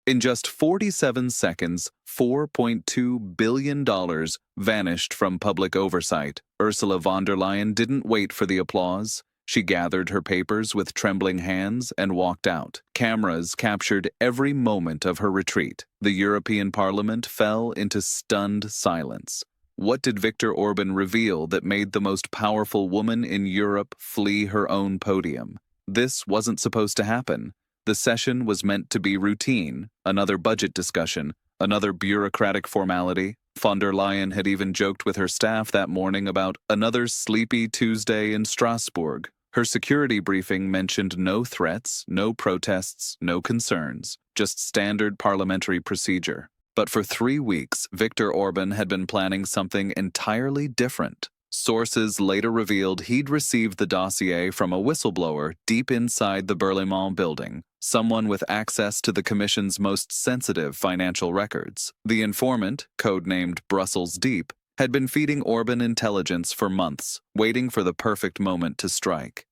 In just 47 seconds, $4.2 billion vanished from public oversight. Ursula von der Leyen didn't wait for the applause. She gathered her papers with trembling hands and walked out. Cameras captured every moment of her retreat. The European Parliament fell into stunned silence. What did Viktor Orban reveal that made the most powerful woman in Europe flee her own podium? This wasn't supposed to happen. The session was meant to be routine, another budget discussion, another bureaucratic formality. Von der Leyen had even joked with her staff that morning about another sleepy Tuesday in Strasbourg. Her security briefing mentioned no threats, no protests, no concerns, just standard parliamentary procedure. But for 3 weeks, Viktor Orban had been planning something entirely different. Sources later revealed he'd received the dossier from a whistleblower deep inside the Berlaymont building, someone with access to the Commission's most sensitive financial records. The informant, codenamed Brussels Deep, had been feeding Orban intelligence for months, waiting for the perfect moment to strike.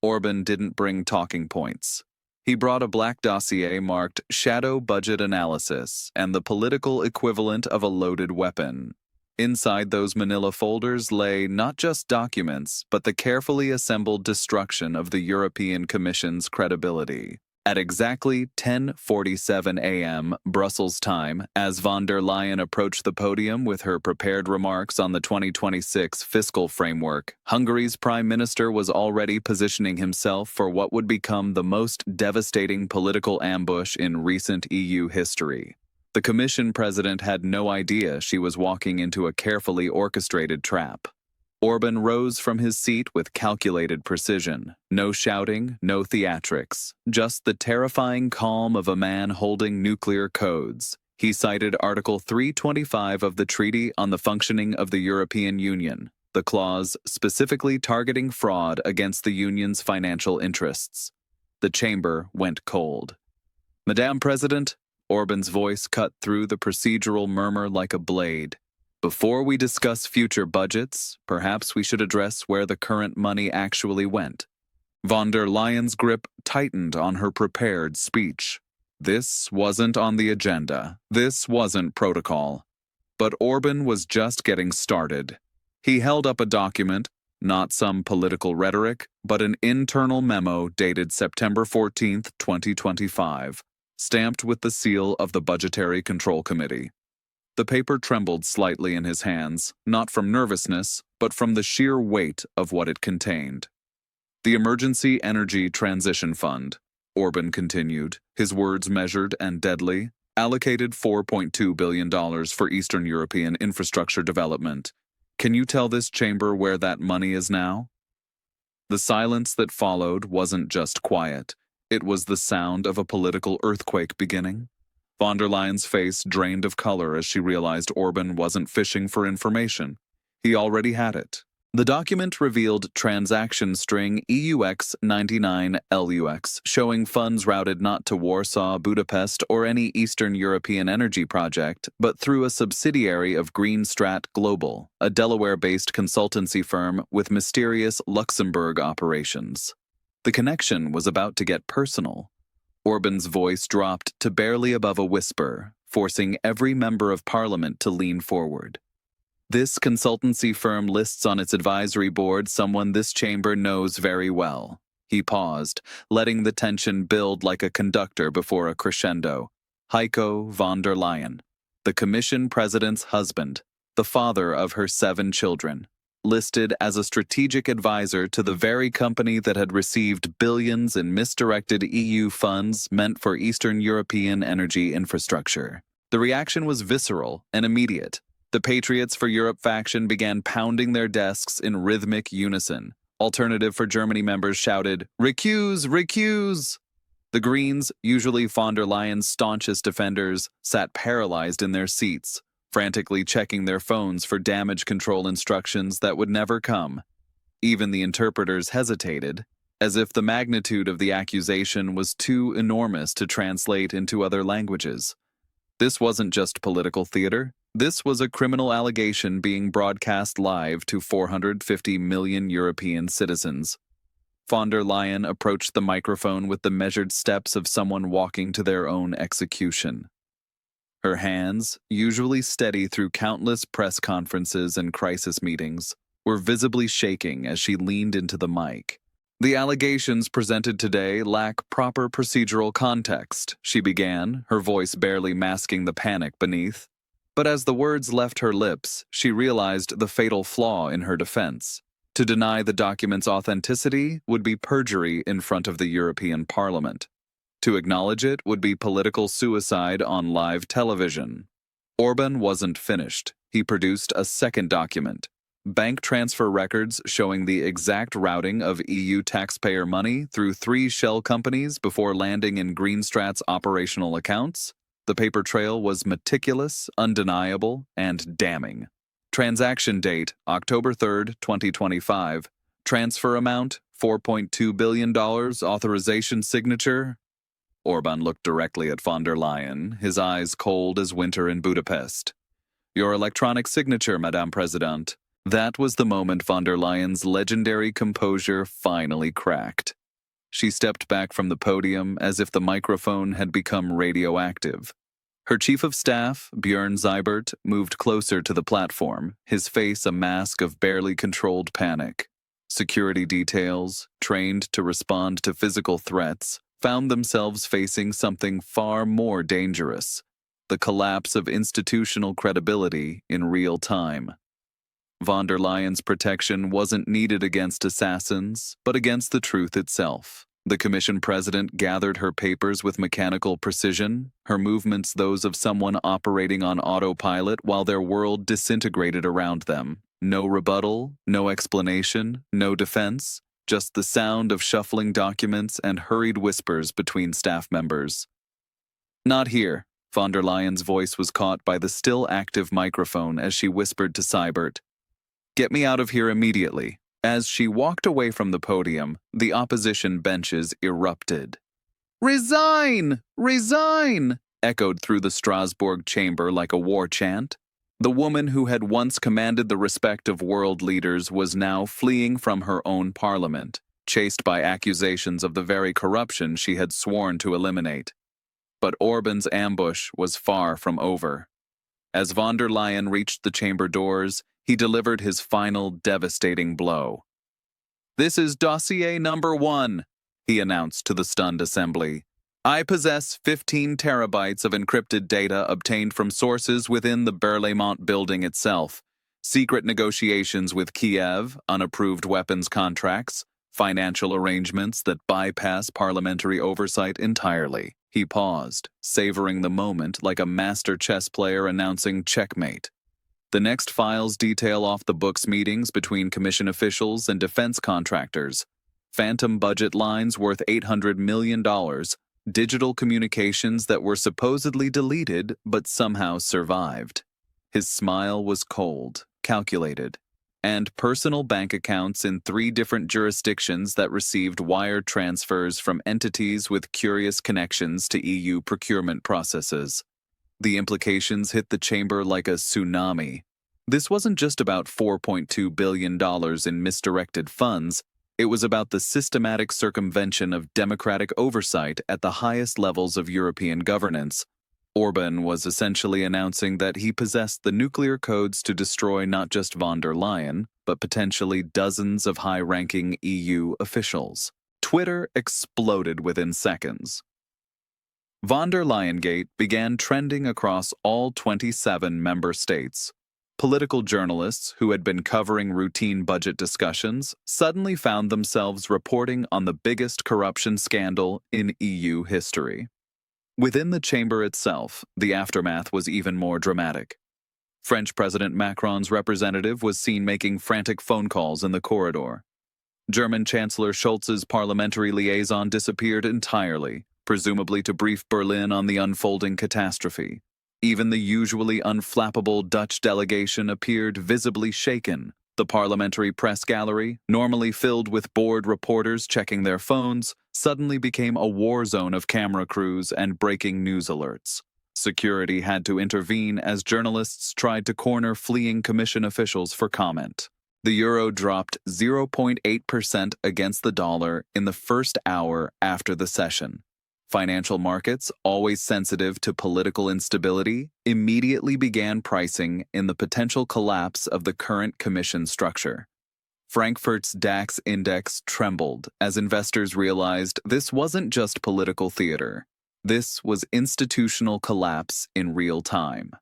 Orban didn't bring talking points. He brought a black dossier marked Shadow Budget Analysis and the political equivalent of a loaded weapon. Inside those manila folders lay not just documents, but the carefully assembled destruction of the European Commission's credibility. At exactly 10:47 a.m. Brussels time, as von der Leyen approached the podium with her prepared remarks on the 2026 fiscal framework, Hungary's prime minister was already positioning himself for what would become the most devastating political ambush in recent EU history. The Commission president had no idea she was walking into a carefully orchestrated trap. Orban rose from his seat with calculated precision. No shouting, no theatrics, just the terrifying calm of a man holding nuclear codes. He cited Article 325 of the Treaty on the Functioning of the European Union, the clause specifically targeting fraud against the Union's financial interests. The chamber went cold. "Madame President," Orban's voice cut through the procedural murmur like a blade. "Before we discuss future budgets, perhaps we should address where the current money actually went." Von der Leyen's grip tightened on her prepared speech. This wasn't on the agenda. This wasn't protocol. But Orban was just getting started. He held up a document, not some political rhetoric, but an internal memo dated September 14, 2025, stamped with the seal of the Budgetary Control Committee. The paper trembled slightly in his hands, not from nervousness, but from the sheer weight of what it contained. "The Emergency Energy Transition Fund," Orban continued, his words measured and deadly, "allocated $4.2 billion for Eastern European infrastructure development. Can you tell this chamber where that money is now?" The silence that followed wasn't just quiet. It was the sound of a political earthquake beginning. Von der Leyen's face drained of color as she realized Orban wasn't fishing for information. He already had it. The document revealed transaction string EUX 99 LUX, showing funds routed not to Warsaw, Budapest, or any Eastern European energy project, but through a subsidiary of Greenstrat Global, a Delaware-based consultancy firm with mysterious Luxembourg operations. The connection was about to get personal. Orban's voice dropped to barely above a whisper, forcing every member of parliament to lean forward. "This consultancy firm lists on its advisory board someone this chamber knows very well." He paused, letting the tension build like a conductor before a crescendo. Heiko von der Leyen, the Commission president's husband, the father of her 7 children. Listed as a strategic advisor to the very company that had received billions in misdirected EU funds meant for Eastern European energy infrastructure. The reaction was visceral and immediate. The Patriots for Europe faction began pounding their desks in rhythmic unison. Alternative for Germany members shouted, "Recuse! Recuse!" The Greens, usually von der Leyen's staunchest defenders, sat paralyzed in their seats, frantically checking their phones for damage control instructions that would never come. Even the interpreters hesitated, as if the magnitude of the accusation was too enormous to translate into other languages. This wasn't just political theater. This was a criminal allegation being broadcast live to 450 million European citizens. Von der Leyen approached the microphone with the measured steps of someone walking to their own execution. Her hands, usually steady through countless press conferences and crisis meetings, were visibly shaking as she leaned into the mic. The allegations presented today lack proper procedural context, she began, her voice barely masking the panic beneath. But as the words left her lips, she realized the fatal flaw in her defense. To deny the document's authenticity would be perjury in front of the European Parliament. To acknowledge it would be political suicide on live television. Orban wasn't finished. He produced a second document. Bank transfer records showing the exact routing of EU taxpayer money through 3 shell companies before landing in Greenstrat's operational accounts. The paper trail was meticulous, undeniable, and damning. Transaction date, October 3, 2025. Transfer amount, $4.2 billion. Authorization signature. Orban looked directly at von der Leyen, his eyes cold as winter in Budapest. Your electronic signature, Madame President. That was the moment von der Leyen's legendary composure finally cracked. She stepped back from the podium as if the microphone had become radioactive. Her chief of staff, Björn Seibert, moved closer to the platform, his face a mask of barely controlled panic. Security details, trained to respond to physical threats, found themselves facing something far more dangerous: the collapse of institutional credibility in real time. Von der Leyen's protection wasn't needed against assassins, but against the truth itself. The Commission President gathered her papers with mechanical precision, her movements those of someone operating on autopilot while their world disintegrated around them. No rebuttal, no explanation, no defense, just the sound of shuffling documents and hurried whispers between staff members. Not here. Von der Leyen's voice was caught by the still active microphone as she whispered to Seibert. Get me out of here immediately. As she walked away from the podium, the opposition benches erupted. Resign! Resign! Echoed through the Strasbourg chamber like a war chant. The woman who had once commanded the respect of world leaders was now fleeing from her own parliament, chased by accusations of the very corruption she had sworn to eliminate. But Orban's ambush was far from over. As von der Leyen reached the chamber doors, he delivered his final devastating blow. This is dossier number 1, he announced to the stunned assembly. I possess 15 terabytes of encrypted data obtained from sources within the Berlaymont building itself, secret negotiations with Kiev, unapproved weapons contracts, financial arrangements that bypass parliamentary oversight entirely. He paused, savoring the moment like a master chess player announcing checkmate. The next files detail off-the-books meetings between Commission officials and defense contractors, phantom budget lines worth $800 million, digital communications that were supposedly deleted but somehow survived. His smile was cold, calculated, and personal bank accounts in 3 different jurisdictions that received wire transfers from entities with curious connections to EU procurement processes. The implications hit the chamber like a tsunami. This wasn't just about $4.2 billion in misdirected funds, it was about the systematic circumvention of democratic oversight at the highest levels of European governance. Orban was essentially announcing that he possessed the nuclear codes to destroy not just von der Leyen, but potentially dozens of high-ranking EU officials. Twitter exploded within seconds. Von der Leyen Gate began trending across all 27 member states. Political journalists who had been covering routine budget discussions suddenly found themselves reporting on the biggest corruption scandal in EU history. Within the chamber itself, the aftermath was even more dramatic. French President Macron's representative was seen making frantic phone calls in the corridor. German Chancellor Scholz's parliamentary liaison disappeared entirely, presumably to brief Berlin on the unfolding catastrophe. Even the usually unflappable Dutch delegation appeared visibly shaken. The parliamentary press gallery, normally filled with bored reporters checking their phones, suddenly became a war zone of camera crews and breaking news alerts. Security had to intervene as journalists tried to corner fleeing commission officials for comment. The euro dropped 0.8% against the dollar in the first hour after the session. Financial markets, always sensitive to political instability, immediately began pricing in the potential collapse of the current commission structure. Frankfurt's DAX index trembled as investors realized this wasn't just political theater. This was institutional collapse in real time.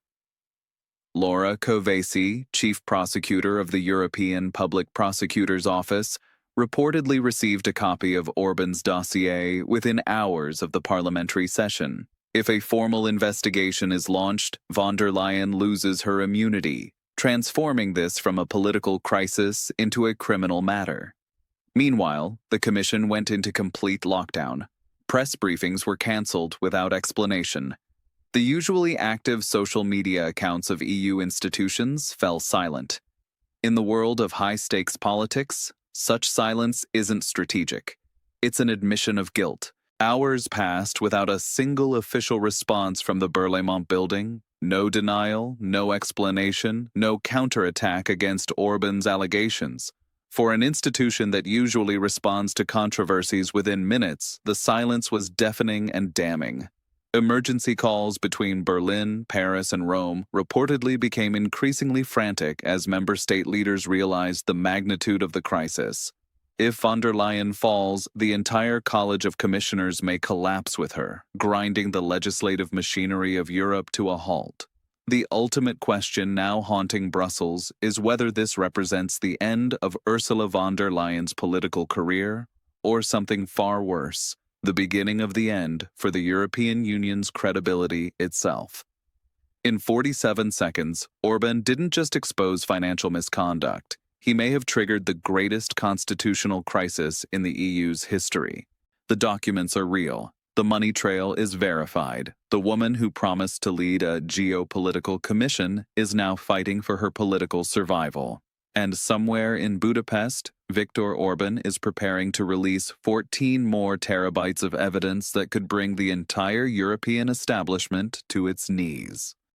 Laura Kövesi, chief prosecutor of the European Public Prosecutor's Office, reportedly received a copy of Orban's dossier within hours of the parliamentary session. If a formal investigation is launched, von der Leyen loses her immunity, transforming this from a political crisis into a criminal matter. Meanwhile, the Commission went into complete lockdown. Press briefings were cancelled without explanation. The usually active social media accounts of EU institutions fell silent. In the world of high-stakes politics, such silence isn't strategic. It's an admission of guilt. Hours passed without a single official response from the Parlement building. No denial, no explanation, no counterattack against Orban's allegations. For an institution that usually responds to controversies within minutes, the silence was deafening and damning. Emergency calls between Berlin, Paris, and Rome reportedly became increasingly frantic as member state leaders realized the magnitude of the crisis. If von der Leyen falls, the entire College of Commissioners may collapse with her, grinding the legislative machinery of Europe to a halt. The ultimate question now haunting Brussels is whether this represents the end of Ursula von der Leyen's political career, or something far worse, the beginning of the end for the European Union's credibility itself. In 47 seconds, Orban didn't just expose financial misconduct. He may have triggered the greatest constitutional crisis in the EU's history. The documents are real. The money trail is verified. The woman who promised to lead a geopolitical commission is now fighting for her political survival. And somewhere in Budapest, Viktor Orban is preparing to release 14 more terabytes of evidence that could bring the entire European establishment to its knees.